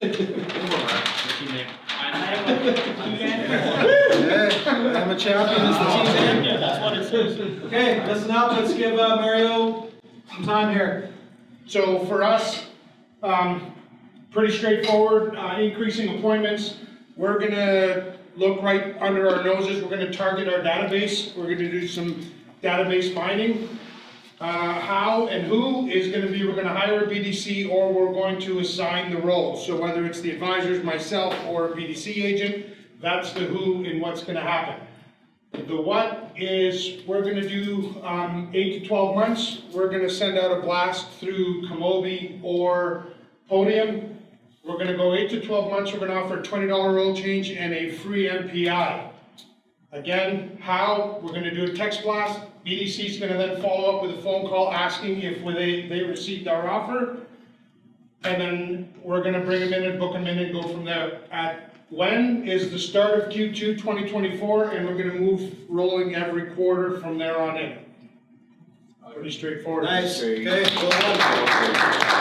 I'm a champion as the team's in. Yeah, that's what it says. Okay, listen up, let's give Mario some time here. So for us, pretty straightforward, increasing appointments. We're gonna look right under our noses, we're gonna target our database, we're gonna do some database mining. How and who is gonna be, we're gonna hire a BDC or we're going to assign the role. So whether it's the advisors, myself, or a BDC agent, that's the who and what's gonna happen. The what is, we're gonna do 8 to 12 months. We're gonna send out a blast through Kamobi or Podium. We're gonna go 8 to 12 months. We're gonna offer a $20 oil change and a free MPI. Again, how? We're gonna do a text blast. BDC is gonna then follow up with a phone call asking if they received our offer. And then we're gonna bring them in and book them in and go from there. When is the start of Q2 2024, and we're gonna move rolling every quarter from there on in. Pretty straightforward. Nice, okay, go ahead.